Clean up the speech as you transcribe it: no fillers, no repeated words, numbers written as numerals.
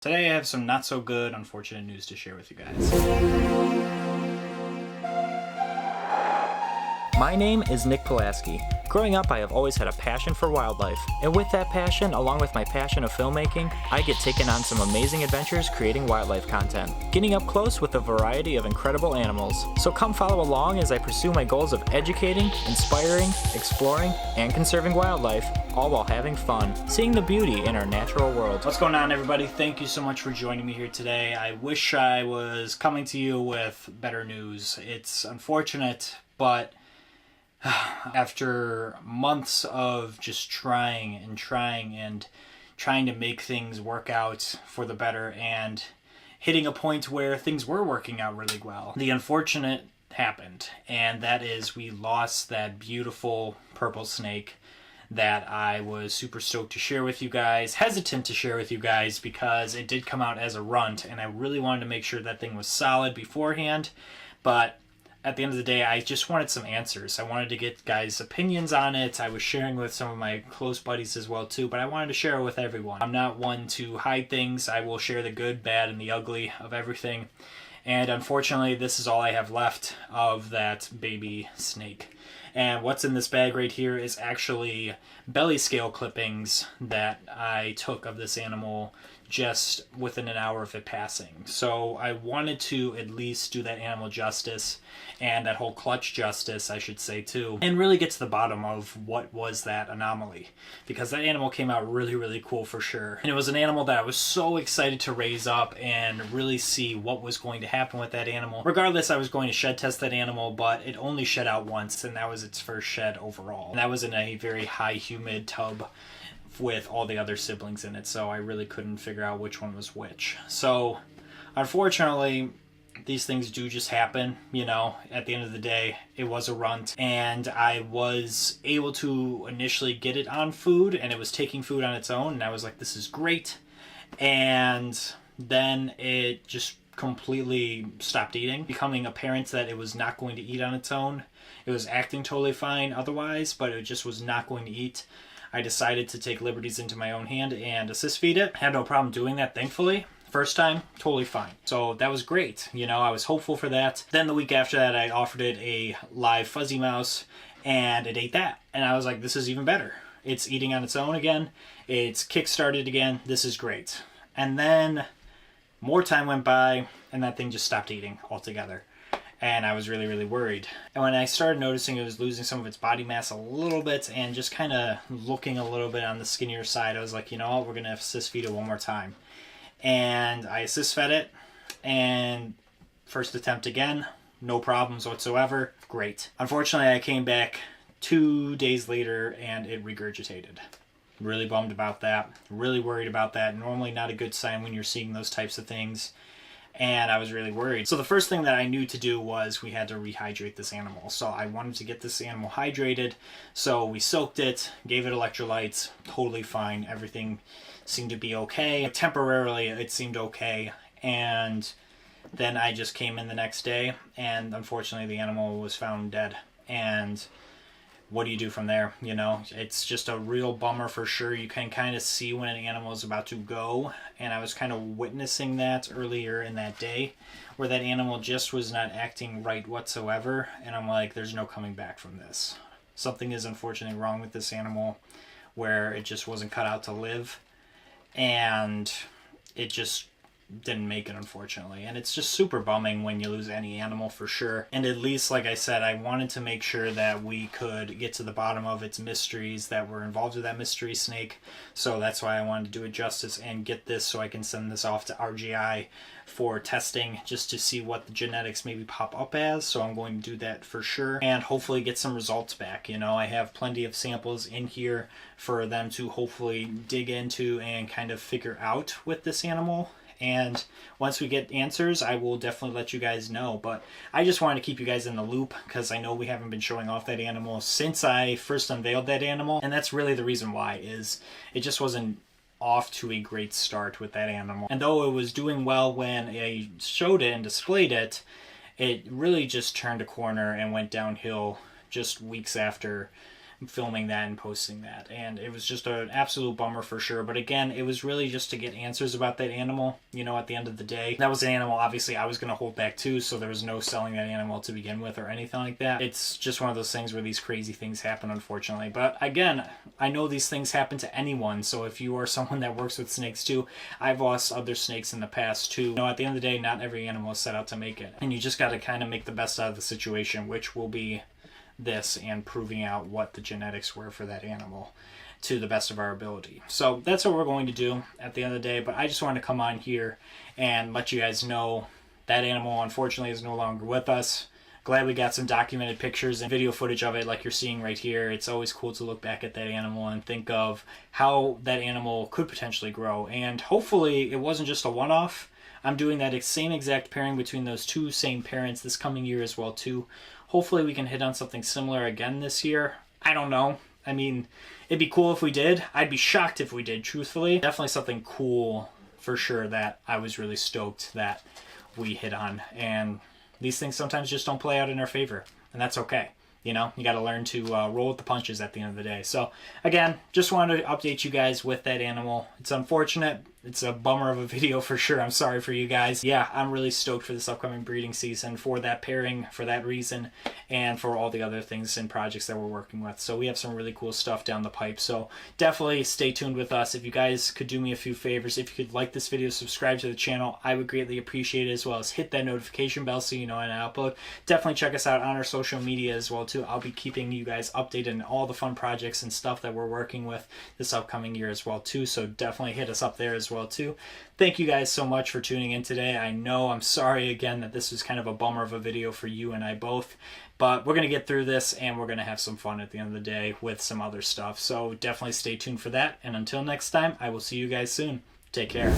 Today I have some not so good, unfortunate news to share with you guys. My name is Nick Pulaski. Growing up, I have always had a passion for wildlife, and with that passion, along with my passion of filmmaking, I get taken on some amazing adventures creating wildlife content, getting up close with a variety of incredible animals. So come follow along as I pursue my goals of educating, inspiring, exploring, and conserving wildlife, all while having fun, seeing the beauty in our natural world. What's going on, everybody? Thank you so much for joining me here today. I wish I was coming to you with better news. It's unfortunate, but after months of just trying and trying to make things work out for the better and hitting a point where things were working out really well, the unfortunate happened, and that is we lost that beautiful purple snake that I was super stoked to share with you guys, hesitant to share with you guys because it did come out as a runt, and I really wanted to make sure that thing was solid beforehand, but at the end of the day, I just wanted some answers. I wanted to get guys' opinions on it. I was sharing with some of my close buddies as well too, but I wanted to share it with everyone. I'm not one to hide things. I will share the good, bad, and the ugly of everything. And unfortunately, this is all I have left of that baby snake. And what's in this bag right here is actually belly scale clippings that I took of this animal just within an hour of it passing. So I wanted to at least do that animal justice and that whole clutch justice, I should say too, and really get to the bottom of what was that anomaly, because that animal came out really, really cool for sure. And it was an animal that I was so excited to raise up and really see what was going to happen with that animal. Regardless, I was going to shed test that animal, but it only shed out once, and that was its first shed overall. And that was in a very high humid tub with all the other siblings in it, so I really couldn't figure out which one was which. So unfortunately, these things do just happen, you know. At the end of the day, it was a runt, and I was able to initially get it on food, and it was taking food on its own, and I was like, this is great. And then it just completely stopped eating, becoming apparent that it was not going to eat on its own. It was acting totally fine otherwise, but it just was not going to eat. I decided to take liberties into my own hand and assist feed it. Had no problem doing that, thankfully. First time, totally fine. So that was great. You know, I was hopeful for that. Then the week after that, I offered it a live fuzzy mouse, and it ate that. And I was like, this is even better. It's eating on its own again. It's kick-started again. This is great. And then more time went by, and that thing just stopped eating altogether. And I was really, really worried. And when I started noticing it was losing some of its body mass a little bit and just kind of looking a little bit on the skinnier side, I was like, you know what, we're going to assist feed it one more time. And I assist fed it, and first attempt again, no problems whatsoever, great. Unfortunately, I came back 2 days later and it regurgitated. Really bummed about that, really worried about that. Normally not a good sign when you're seeing those types of things. And I was really worried. So the first thing that I knew to do was we had to rehydrate this animal. So I wanted to get this animal hydrated. So we soaked it, gave it electrolytes, totally fine. Everything seemed to be okay. Temporarily, it seemed okay. And then I just came in the next day, and unfortunately the animal was found dead. And what do you do from there? You know, it's just a real bummer for sure. You can kind of see when an animal is about to go, and I was kind of witnessing that earlier in that day where that animal just was not acting right whatsoever, and I'm like, there's no coming back from this. Something is unfortunately wrong with this animal where it just wasn't cut out to live, and it just didn't make it, unfortunately. And it's just super bumming when you lose any animal for sure. And at least, like I said, I wanted to make sure that we could get to the bottom of its mysteries that were involved with that mystery snake. So that's why I wanted to do it justice and get this so I can send this off to RGI for testing, just to see what the genetics maybe pop up as. So I'm going to do that for sure and hopefully get some results back. You know, I have plenty of samples in here for them to hopefully dig into and kind of figure out with this animal. And once we get answers, I will definitely let you guys know. But I just wanted to keep you guys in the loop because I know we haven't been showing off that animal since I first unveiled that animal. And that's really the reason why, is it just wasn't off to a great start with that animal. And though it was doing well when I showed it and displayed it, it really just turned a corner and went downhill just weeks after filming that and posting that, and it was just an absolute bummer for sure. But again, it was really just to get answers about that animal. You know, at the end of the day, that was an animal obviously I was going to hold back too, so there was no selling that animal to begin with or anything like that. It's just one of those things where these crazy things happen, unfortunately. But again, I know these things happen to anyone, so if you are someone that works with snakes too, I've lost other snakes in the past too. You know, at the end of the day, not every animal is set out to make it, and you just got to kind of make the best out of the situation, which will be this and proving out what the genetics were for that animal to the best of our ability. So that's what we're going to do at the end of the day. But I just wanted to come on here and let you guys know that animal unfortunately is no longer with us. Glad we got some documented pictures and video footage of it like you're seeing right here. It's always cool to look back at that animal and think of how that animal could potentially grow, and hopefully it wasn't just a one-off. I'm doing that same exact pairing between those two same parents this coming year as well too. Hopefully we can hit on something similar again this year. I don't know. I mean, it'd be cool if we did. I'd be shocked if we did, truthfully. Definitely something cool for sure that I was really stoked that we hit on. And these things sometimes just don't play out in our favor, and that's okay. You know, you got to learn to roll with the punches at the end of the day. So again, just wanted to update you guys with that animal. It's unfortunate. It's a bummer of a video for sure. I'm sorry for you guys. Yeah, I'm really stoked for this upcoming breeding season, for that pairing, for that reason, and for all the other things and projects that we're working with. So we have some really cool stuff down the pipe. So definitely stay tuned with us. If you guys could do me a few favors, if you could like this video, subscribe to the channel, I would greatly appreciate it, as well as hit that notification bell so you know when I upload. Definitely check us out on our social media as well too. I'll be keeping you guys updated on all the fun projects and stuff that we're working with this upcoming year as well too. So definitely hit us up there as well too. Thank you guys so much for tuning in today. I know I'm sorry again that this was kind of a bummer of a video for you and I both, but we're going to get through this and we're going to have some fun at the end of the day with some other stuff. So definitely stay tuned for that. And until next time, I will see you guys soon. Take care.